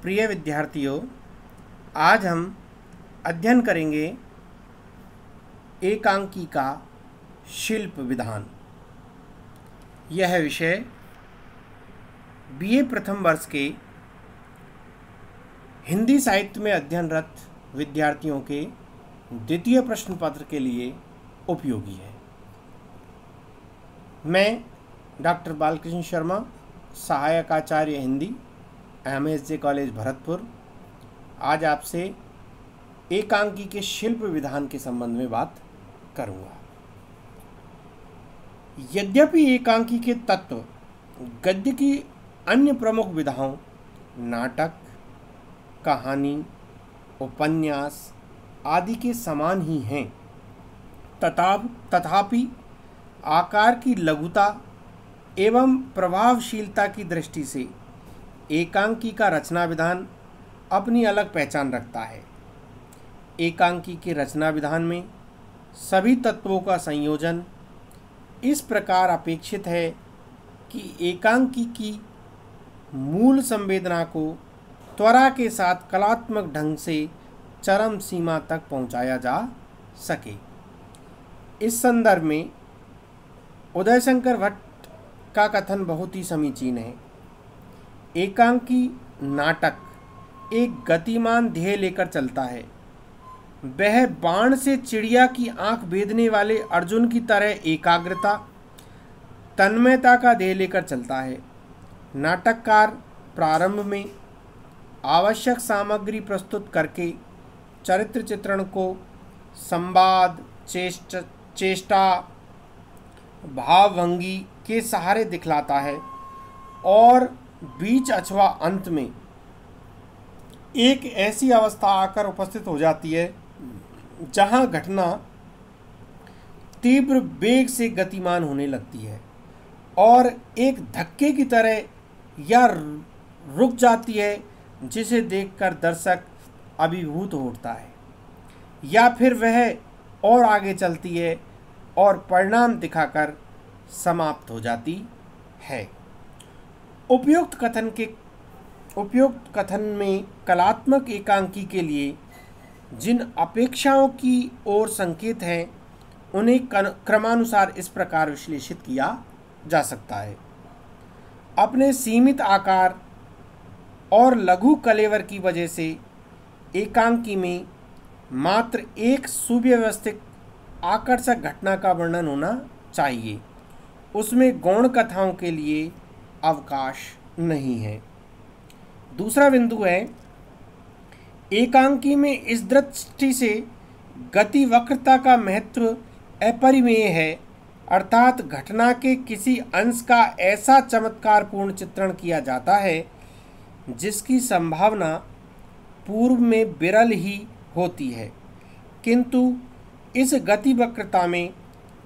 प्रिय विद्यार्थियों, आज हम अध्ययन करेंगे एकांकी का शिल्प विधान। यह विषय बीए प्रथम वर्ष के हिंदी साहित्य में अध्ययनरत विद्यार्थियों के द्वितीय प्रश्न पत्र के लिए उपयोगी है। मैं डॉक्टर बालकृष्ण शर्मा, सहायक आचार्य हिंदी, MSJ कॉलेज भरतपुर, आज आपसे एकांकी के शिल्प विधान के संबंध में बात करूंगा। यद्यपि एकांकी के तत्व गद्य की अन्य प्रमुख विधाओं नाटक, कहानी, उपन्यास आदि के समान ही हैं, तथापि आकार की लघुता एवं प्रभावशीलता की दृष्टि से एकांकी का रचना विधान अपनी अलग पहचान रखता है। एकांकी के रचना विधान में सभी तत्वों का संयोजन इस प्रकार अपेक्षित है कि एकांकी की मूल संवेदना को त्वरा के साथ कलात्मक ढंग से चरम सीमा तक पहुंचाया जा सके। इस संदर्भ में उदयशंकर भट्ट का कथन बहुत ही समीचीन है। एकांकी नाटक एक गतिमान ध्येय लेकर चलता है। वह बाण से चिड़िया की आंख बेधने वाले अर्जुन की तरह एकाग्रता, तन्मयता का ध्येय लेकर चलता है। नाटककार प्रारंभ में आवश्यक सामग्री प्रस्तुत करके चरित्र चित्रण को संवाद, चेष्टा, भावभंगी के सहारे दिखलाता है और बीच अथवा अंत में एक ऐसी अवस्था आकर उपस्थित हो जाती है जहां घटना तीव्र वेग से गतिमान होने लगती है और एक धक्के की तरह या रुक जाती है, जिसे देखकर दर्शक अभिभूत हो उठता है, या फिर वह और आगे चलती है और परिणाम दिखाकर समाप्त हो जाती है। उपयुक्त कथन में कलात्मक एकांकी के लिए जिन अपेक्षाओं की ओर संकेत हैं, उन्हें क्रमानुसार इस प्रकार विश्लेषित किया जा सकता है। अपने सीमित आकार और लघु कलेवर की वजह से एकांकी में मात्र एक सुव्यवस्थित आकर्षक घटना का वर्णन होना चाहिए। उसमें गौण कथाओं के लिए अवकाश नहीं है। दूसरा बिंदु है, एकांकी में इस दृष्टि से गति वक्रता का महत्व अपरिमेय है, अर्थात घटना के किसी अंश का ऐसा चमत्कारपूर्ण चित्रण किया जाता है जिसकी संभावना पूर्व में विरल ही होती है, किंतु इस गति वक्रता में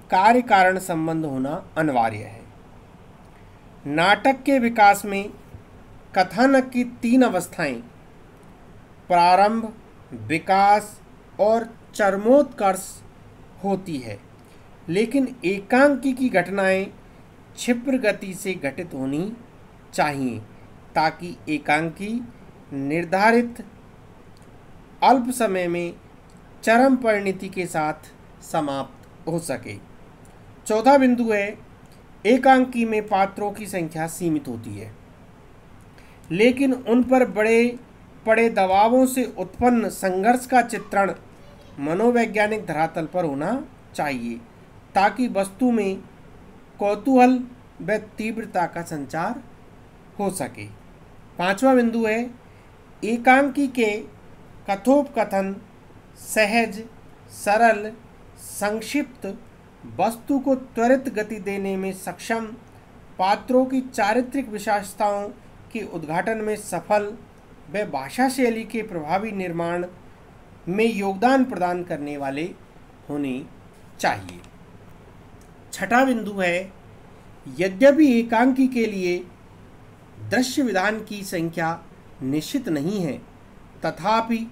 कार्य कारण संबंध होना अनिवार्य है। नाटक के विकास में कथानक की 3 अवस्थाएं प्रारंभ, विकास और चरमोत्कर्ष होती है, लेकिन एकांकी की घटनाएं क्षिप्र गति से घटित होनी चाहिए ताकि एकांकी निर्धारित अल्प समय में चरम परिणति के साथ समाप्त हो सके। चौथा बिंदु है, एकांकी में पात्रों की संख्या सीमित होती है, लेकिन उन पर बड़े पड़े दबावों से उत्पन्न संघर्ष का चित्रण मनोवैज्ञानिक धरातल पर होना चाहिए ताकि वस्तु में कौतूहल व तीव्रता का संचार हो सके। पांचवा बिंदु है, एकांकी के कथोपकथन सहज, सरल, संक्षिप्त, वस्तु को त्वरित गति देने में सक्षम, पात्रों की चारित्रिक विशेषताओं के उद्घाटन में सफल व भाषा शैली के प्रभावी निर्माण में योगदान प्रदान करने वाले होने चाहिए। छठा बिंदु है, यद्यपि एकांकी के लिए दृश्य विधान की संख्या निश्चित नहीं है, तथापि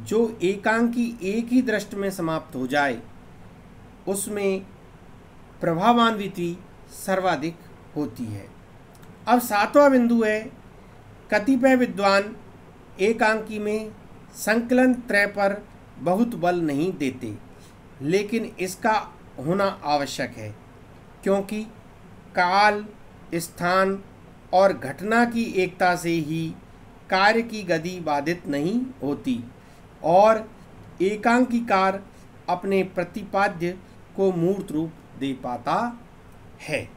जो एकांकी एक ही दृश्य में समाप्त हो जाए उसमें प्रभावान्विति सर्वाधिक होती है। अब 7वां बिंदु है, कतिपय विद्वान एकांकी में संकलन त्रय पर बहुत बल नहीं देते, लेकिन इसका होना आवश्यक है, क्योंकि काल, स्थान और घटना की एकता से ही कार्य की गति बाधित नहीं होती और एकांकीकार अपने प्रतिपाद्य को मूर्त रूप दे पाता है।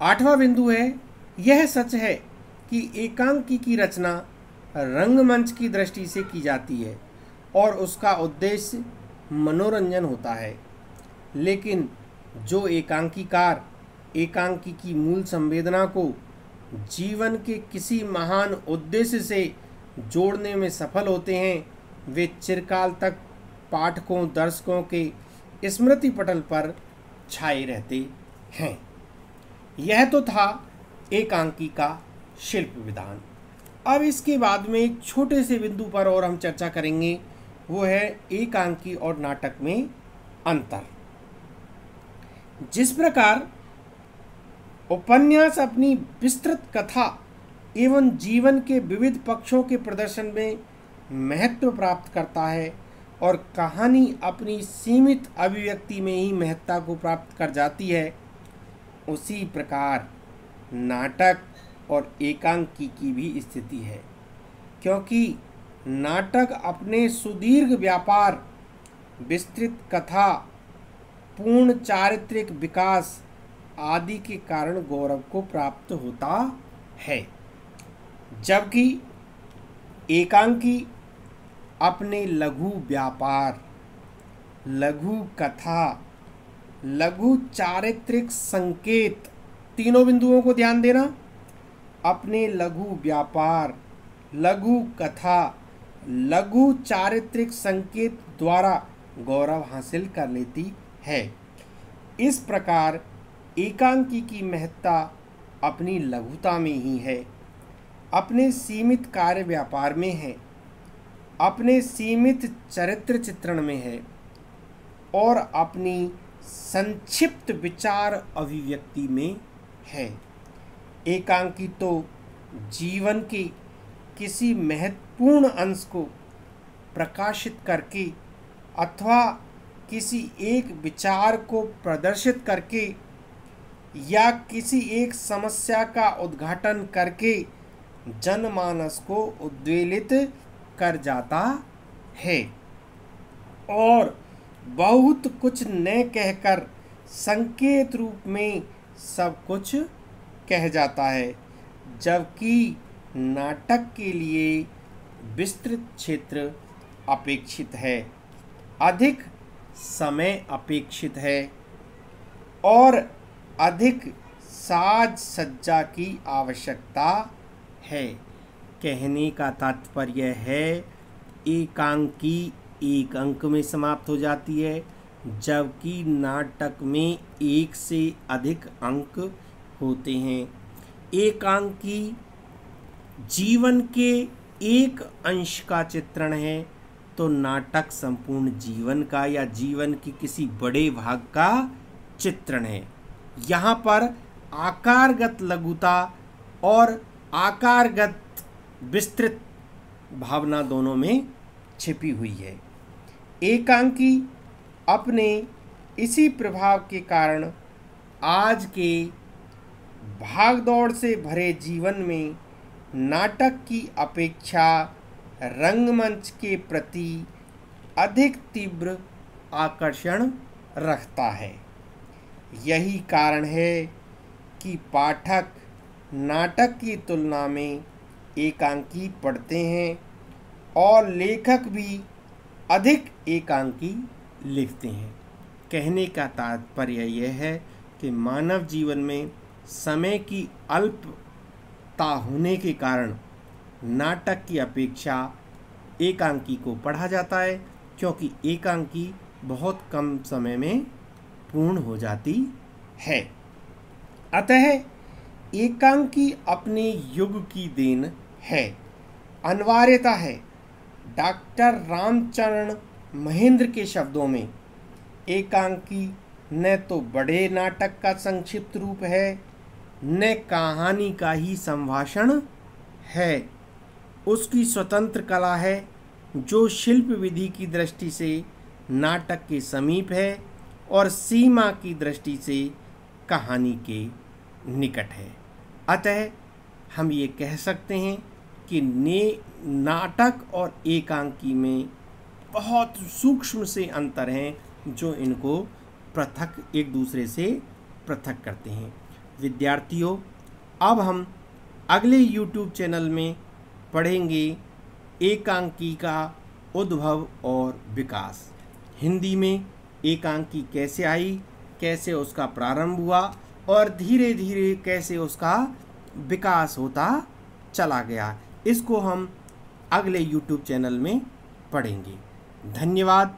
8वां बिंदु है, यह सच है कि एकांकी की रचना रंगमंच की दृष्टि से की जाती है और उसका उद्देश्य मनोरंजन होता है, लेकिन जो एकांकीकार एकांकी की मूल संवेदना को जीवन के किसी महान उद्देश्य से जोड़ने में सफल होते हैं, वे चिरकाल तक पाठकों दर्शकों के स्मृति पटल पर छाए रहते हैं। यह तो था एकांकी का शिल्प विधान। अब इसके बाद में एक छोटे से बिंदु पर और हम चर्चा करेंगे, वो है एकांकी और नाटक में अंतर। जिस प्रकार उपन्यास अपनी विस्तृत कथा एवं जीवन के विविध पक्षों के प्रदर्शन में महत्व प्राप्त करता है और कहानी अपनी सीमित अभिव्यक्ति में ही महत्ता को प्राप्त कर जाती है, उसी प्रकार नाटक और एकांकी की भी स्थिति है, क्योंकि नाटक अपने सुदीर्घ व्यापार, विस्तृत कथा, पूर्ण चारित्रिक विकास आदि के कारण गौरव को प्राप्त होता है, जबकि एकांकी अपने लघु व्यापार, लघु कथा, लघु चारित्रिक संकेत, तीनों बिंदुओं को ध्यान देना, अपने लघु व्यापार, लघु कथा, लघु चारित्रिक संकेत द्वारा गौरव हासिल कर लेती है। इस प्रकार एकांकी की महत्ता अपनी लघुता में ही है, अपने सीमित कार्य व्यापार में है, अपने सीमित चरित्र चित्रण में है और अपनी संक्षिप्त विचार अभिव्यक्ति में है। एकांकी तो जीवन के किसी महत्वपूर्ण अंश को प्रकाशित करके अथवा किसी एक विचार को प्रदर्शित करके या किसी एक समस्या का उद्घाटन करके जनमानस को उद्वेलित कर जाता है और बहुत कुछ न कहकर संकेत रूप में सब कुछ कह जाता है, जबकि नाटक के लिए विस्तृत क्षेत्र अपेक्षित है, अधिक समय अपेक्षित है और अधिक साज सज्जा की आवश्यकता है। कहने का तात्पर्य है एकांकी एक अंक में समाप्त हो जाती है, जबकि नाटक में एक से अधिक अंक होते हैं। एकांकी जीवन के एक अंश का चित्रण है, तो नाटक संपूर्ण जीवन का या जीवन के किसी बड़े भाग का चित्रण है। यहाँ पर आकारगत लघुता और आकारगत विस्तृत भावना दोनों में छिपी हुई है। एकांकी अपने इसी प्रभाव के कारण आज के भागदौड़ से भरे जीवन में नाटक की अपेक्षा रंगमंच के प्रति अधिक तीव्र आकर्षण रखता है। यही कारण है कि पाठक नाटक की तुलना में एकांकी पढ़ते हैं और लेखक भी अधिक एकांकी लिखते हैं। कहने का तात्पर्य यह है कि मानव जीवन में समय की अल्पता होने के कारण नाटक की अपेक्षा एकांकी को पढ़ा जाता है, क्योंकि एकांकी बहुत कम समय में पूर्ण हो जाती है। अतः एकांकी अपने युग की देन है, अनिवार्यता है। डॉक्टर रामचरण महेंद्र के शब्दों में एकांकी न तो बड़े नाटक का संक्षिप्त रूप है, न कहानी का ही संभाषण है। उसकी स्वतंत्र कला है जो शिल्प विधि की दृष्टि से नाटक के समीप है और सीमा की दृष्टि से कहानी के निकट है। अतः हम ये कह सकते हैं कि नाटक और एकांकी में बहुत सूक्ष्म से अंतर हैं जो इनको पृथक एक दूसरे से पृथक करते हैं। विद्यार्थियों, अब हम अगले YouTube चैनल में पढ़ेंगे एकांकी का उद्भव और विकास। हिंदी में एकांकी कैसे आई, कैसे उसका प्रारंभ हुआ और धीरे धीरे कैसे उसका विकास होता चला गया, इसको हम अगले YouTube चैनल में पढ़ेंगे। धन्यवाद।